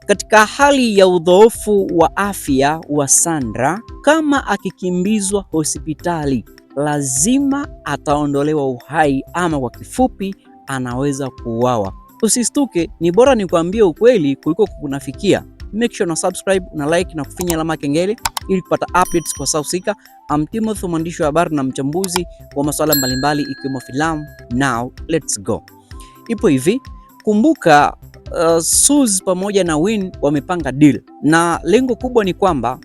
katika hali ya udhoofu wa afya wa Sandra, kama akikimbizwa hospitali, lazima ataondolewa uhai, ama kwa kifupi anaweza kuuawa. Usistuke, ni bora nikwambie ukweli kuliko kukunafikia. Make sure na subscribe, na like na kufinya alama kengele ili kupata updates kwa saa husika. Timothy, mwandishi wa habari na mchambuzi wa masuala mbalimbali ikiwemo filamu. Now let's go. Ipo hivi, kumbuka Suzy pamoja na Win wamepanga deal, na lengo kubwa ni kwamba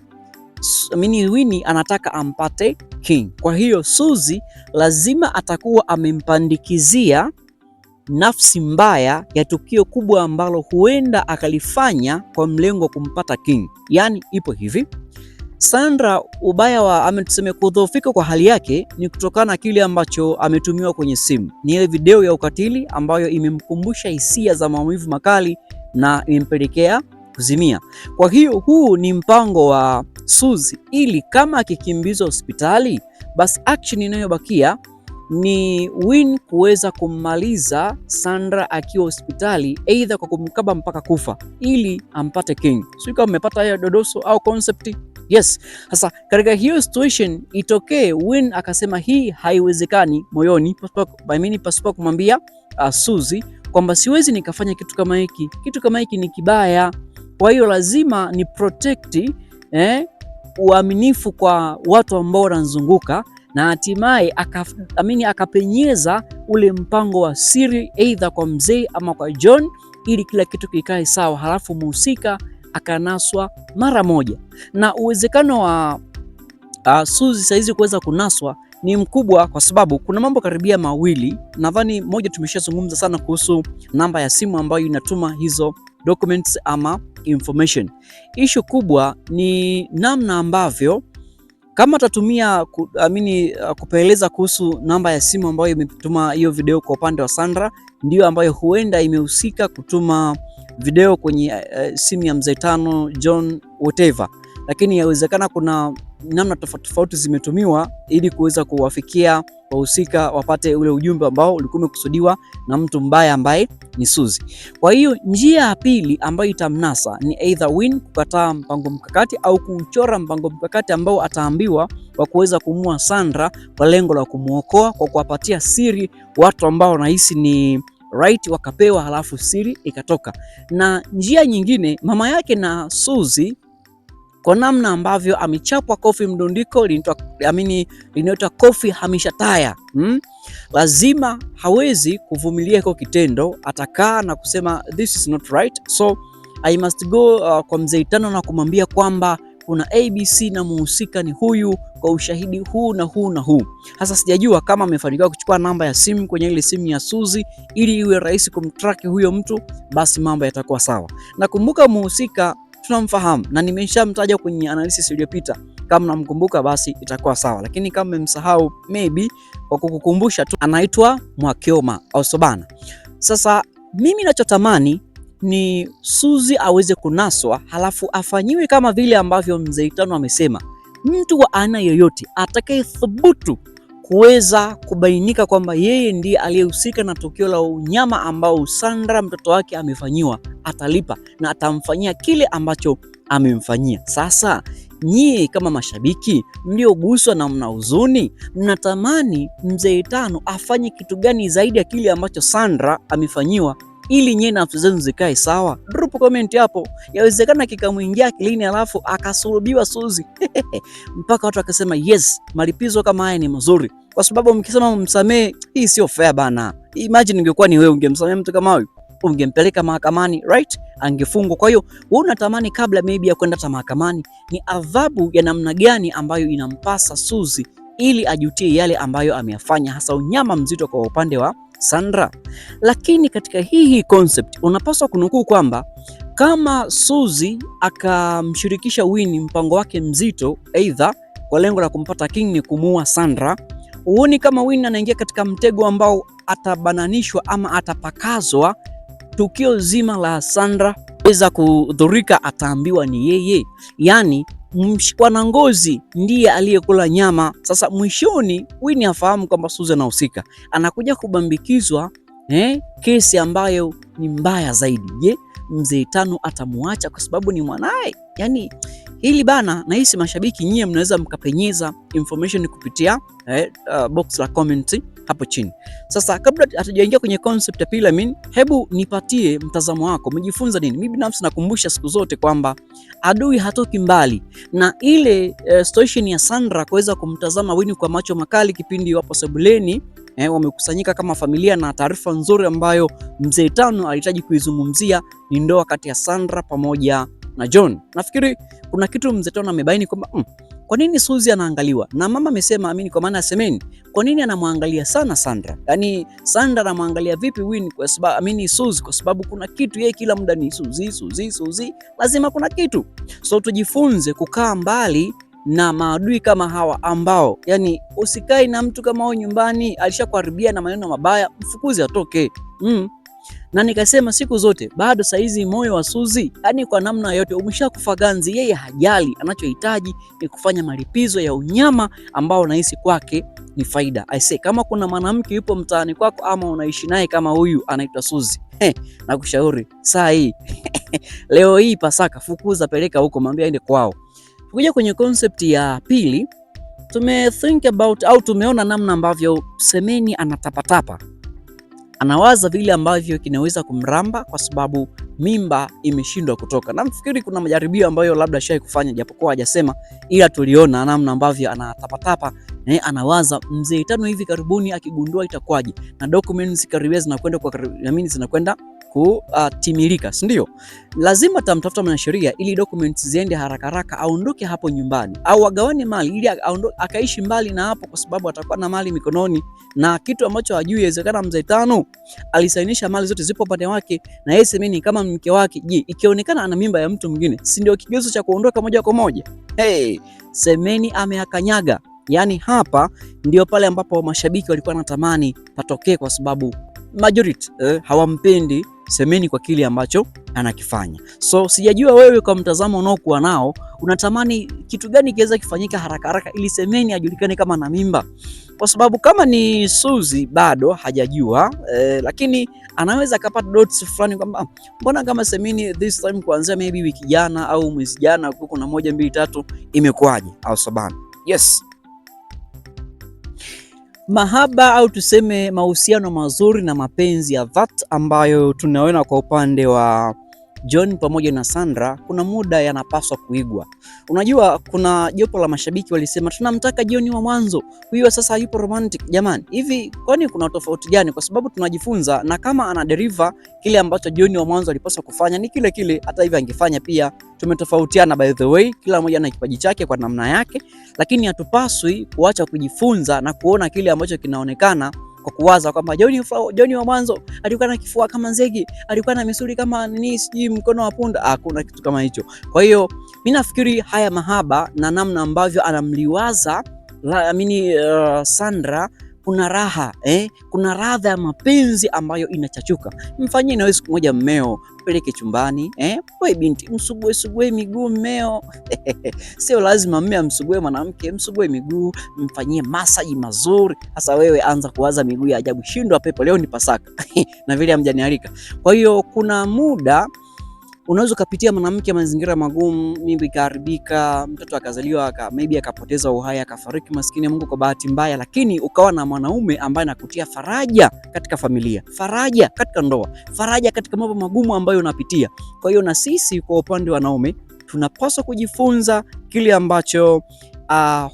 Winnie anataka ampate King. Kwa hiyo Suzy lazima atakuwa amempandikizia nafsi mbaya ya tukio kubwa ambalo huenda akalifanya kwa mlengo wa kumpata King. Yani ipo hivi, Sandra ubaya wa tuseme kudhoofika kwa hali yake ni kutokana na kile ambacho ametumiwa kwenye simu. Ni ile video ya ukatili ambayo imemkumbusha hisia za maumivu makali na imempelekea kuzimia. Kwa hiyo huu ni mpango wa Suzy, ili kama akikimbizwa hospitali, basi action inayobakia ni Win kuweza kummaliza Sandra akiwa hospitali, aidha kwa kumkaba mpaka kufa ili ampate King. Sio kama umepata hiyo dodoso au concept? Yes. Sasa katika hiyo situation itokee Win akasema hii haiwezekani moyoni, pasipo kumwambia Suzy kwamba siwezi nikafanya kitu kama hiki. Kitu kama hiki ni kibaya. Kwa hiyo lazima ni protect uaminifu kwa watu ambao wanazunguka, na hatimaye akapenyeza ule mpango wa siri aidha kwa mzee ama kwa John, ili kila kitu kikae sawa, halafu muhusika akanaswa mara moja. Na uwezekano wa Suzy saizi kuweza kunaswa ni mkubwa, kwa sababu kuna mambo karibia mawili. Nadhani moja tumeshazungumza sana kuhusu namba ya simu ambayo inatuma hizo documents ama information. Issue kubwa ni namna ambavyo kama atatumia kupeleza kuhusu namba ya simu ambayo imetuma hiyo video kwa upande wa Sandra, ndio ambayo huenda imehusika kutuma video kwenye simu ya mzee Tano, John, whatever. Lakini yawezekana kuna namna tofauti zimetumiwa ili kuweza kuwafikia wahusika wapate ule ujumbe ambao ulikuwa umekusudiwa na mtu mbaya ambaye ni Suzy. Kwa hiyo njia ya pili ambayo itamnasa ni either Win kukataa mpango mkakati au kuchora mpango mkakati ambao ataambiwa wa kuweza kumua Sandra kwa lengo la kumuokoa, kwa kuwapatia siri watu ambao wanahisi ni right, wakapewa halafu siri ikatoka. Na njia nyingine, mama yake na Suzy kwa namna ambavyo amechapwa kofi mdundiko linaitwa kofi hamisha taya, lazima hawezi kuvumilia hiko kitendo, atakaa na kusema this is not right, so I must go kwa mzee Tano na kumwambia kwamba kuna ABC na muhusika ni huyu kwa ushahidi huu na huu na huu. Sasa sijajua kama amefanikiwa kuchukua namba ya simu kwenye ile simu ya Suzy ili iwe rahisi kumtrack huyo mtu, basi mambo yatakuwa sawa. Na kumbuka muhusika tunamfahamu na nimeshamtaja kwenye analysis iliyopita. Kama namkumbuka basi itakuwa sawa, lakini kama mmemsahau maybe kwa kukukumbusha tu, anaitwa Mwakyoma Osobana. Sasa mimi ninachotamani ni Suzy aweze kunaswa, halafu afanyiwe kama vile ambavyo mzee Tano amesema. Mtu wa aina yoyote atakayethubutu kuweza kubainika kwamba yeye ndiye aliyehusika na tukio la unyama ambao Sandra mtoto wake amefanyiwa, atalipa na atamfanyia kile ambacho amemfanyia. Sasa nyie kama mashabiki mlioguswa na mna huzuni, mnatamani mzee Tano afanye kitu gani zaidi ya kile ambacho Sandra amefanyiwa, ili nyie nafsi zenu zikae sawa? Drop comment hapo. Yawezekana kikamwingia akilini alafu akasulubiwa Suzy mpaka watu akasema yes, malipizo kama haya ni mazuri, kwa sababu mkisema msamee, hii sio fair bana. Imagine ingekuwa ni wewe, ungemsamea mtu kama huyu, ungempeleka mahakamani, right? Angefungwa. Kwa hiyo wewe unatamani kabla maybe ya kwenda mahakamani, ni adhabu ya namna gani ambayo inampasa Suzy ili ajutie yale ambayo ameyafanya, hasa unyama mzito kwa upande wa Sandra. Lakini katika hii concept unapaswa kunukuu kwamba kama Suzy akamshirikisha Win mpango wake mzito, aidha kwa lengo la kumpata King ni kumuua Sandra, huoni kama Win anaingia katika mtego ambao atabananishwa ama atapakazwa tukio zima la Sandra weza kudhurika, ataambiwa ni yeye, yani mshikwana ngozi ndiye aliyekula nyama. Sasa mwishoni Win afahamu kwamba Suzy anahusika, anakuja kubambikizwa kesi ambayo ni mbaya zaidi. Je, mzee Tano atamuacha kwa sababu ni mwanae? Yani hili bana, nahisi mashabiki nyie mnaweza mkapenyeza information kupitia box la comment hapo chini. Sasa kabla hatujaingia kwenye concept ya pili, hebu nipatie mtazamo wako, mjifunza nini? Mimi binafsi nakumbusha siku zote kwamba adui hatoki mbali, na ile situation ya Sandra kuweza kumtazama Winnie kwa macho makali kipindi wapo sebuleni wamekusanyika kama familia, na taarifa nzuri ambayo mzee Tano alihitaji kuizungumzia ni ndoa kati ya Sandra pamoja na John. Nafikiri kuna kitu mzee Tano amebaini kwamba kwa nini Suzy anaangaliwa, na mama amesema kwa maana Semeni, kwa nini anamwangalia sana Sandra? Yani Sandra anamwangalia vipi Winnie kwa sababu Suzy, kwa sababu kuna kitu, yeye kila muda ni Suzy, lazima kuna kitu. So tujifunze kukaa mbali na maadui kama hawa ambao yani usikae na mtu kama huyo nyumbani, alishakuharibia na maneno mabaya, mfukuzi atoke. Na nikasema siku zote bado saizi moyo wa Suzy yani kwa namna yote umeshakufa ganzi, yeye hajali, anachohitaji ni kufanya malipizo ya unyama ambao unahisi kwake ni faida. I say kama kuna mwanamke yupo mtaani kwako ama unaishi naye kama huyu anaitwa Suzy, nakushauri saa hii leo hii Pasaka, fukuza, peleka huko, mwambie aende kwao. Tukija kwenye concept ya pili, think about au tumeona namna ambavyo Semeni anatapatapa, anawaza vile ambavyo kinaweza kumramba kwa sababu mimba imeshindwa kutoka. Na nafikiri kuna majaribio ambayo labda shai kufanya japokuwa hajasema, ila tuliona namna ambavyo anatapatapa anawaza mzee Tano hivi karibuni akigundua itakwaje, na documents karibia zinakwenda kutimilika, si ndio? Lazima tamtafuta mwanasheria ili documents ziende haraka haraka, aondoke hapo nyumbani au agawane mali ili akaishi mbali na hapo, kwa sababu atakuwa na mali mikononi, na kitu ambacho hajui inawezekana mzee Tano alisainisha mali zote zipo upande wake, na yeye Semeni kama mke wake, je, ikionekana ana mimba ya mtu mwingine, si ndio kigezo cha kuondoka moja kwa moja? Semeni ameakanyaga. Yani hapa ndio pale ambapo mashabiki walikuwa wanatamani patokee, kwa sababu majority hawampendi Semeni kwa kile ambacho anakifanya. So sijajua wewe kwa mtazamo unaokuwa nao unatamani kitu gani kiweza kifanyika haraka haraka ili Semeni ajulikane kama na mimba, kwa sababu kama ni Suzy bado hajajua lakini anaweza kapata dots fulani kwamba mbona kama Semeni this time kuanzia maybe wiki jana au mwezi jana kuna 1 2 3 imekuaje au sabana. Yes, mahaba au tuseme mahusiano mazuri na mapenzi ya dhati ambayo tunaona kwa upande wa John pamoja na Sandra kuna muda yanapaswa kuigwa. Unajua kuna jopo la mashabiki walisema tunamtaka John wa mwanzo, huyo sasa yupo romantic. Jamani, hivi kwani kuna tofauti gani? Kwa sababu tunajifunza, na kama ana deriva kile ambacho John wa mwanzo alipaswa kufanya ni kile kile, hata hivi angefanya pia. Tumetofautiana by the way, kila mmoja ana kipaji chake kwa namna yake, lakini hatupaswi kuacha kujifunza na kuona kile ambacho kinaonekana kwa kuwaza kwamba John wa mwanzo alikuwa na kifua kama nzege, alikuwa na misuli kama nini, sijui mkono wa punda. Hakuna kitu kama hicho. Kwa hiyo mimi nafikiri haya mahaba na namna ambavyo anamliwaza Sandra, kuna raha kuna radha ya mapenzi ambayo inachachuka. Mfanyie na wewe siku moja mmeo, peleke chumbani wewe binti, msugue miguu mmeo sio lazima mme amsugue mwanamke, msugue miguu, mfanyie masaji mazuri. Sasa wewe anza kuwaza miguu ya ajabu, shindwa pepo, leo ni Pasaka na vile hamjanialika. Kwa hiyo kuna muda unaweza kupitia mwanamke mazingira magumu, mimba ikaharibika, mtoto akazaliwa maybe akapoteza uhai, akafariki maskini Mungu kwa bahati mbaya, lakini ukawa na mwanaume ambaye anakutia faraja katika familia, faraja katika ndoa, faraja katika mambo magumu ambayo unapitia. Kwa hiyo na sisi kwa upande wa wanaume tunapaswa kujifunza kile ambacho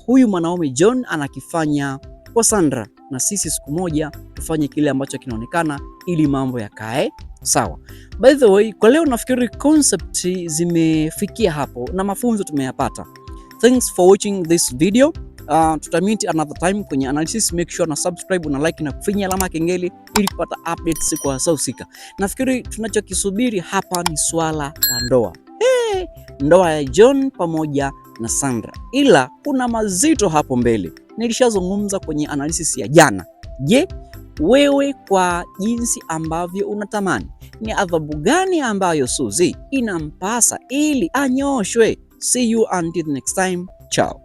huyu mwanaume John anakifanya kwa Sandra, na sisi siku moja tufanye kile ambacho kinaonekana ili mambo yakae sawa. By the way, kwa leo nafikiri concept zimefikia hapo na mafunzo tumeyapata. Thanks for watching this video. Tutamiti another time kwenye analysis. Make sure na subscribe na like na kufinya alama kengele ili kupata updates kwa saa husika. Nafikiri tunachokisubiri hapa ni swala la ndoa. Ndoa ya John pamoja na Sandra. Ila kuna mazito hapo mbele. Nilishazungumza kwenye analysis ya jana. Je, wewe kwa jinsi ambavyo unatamani, ni adhabu gani ambayo Suzy inampasa ili anyoshwe? See you until next time. Ciao.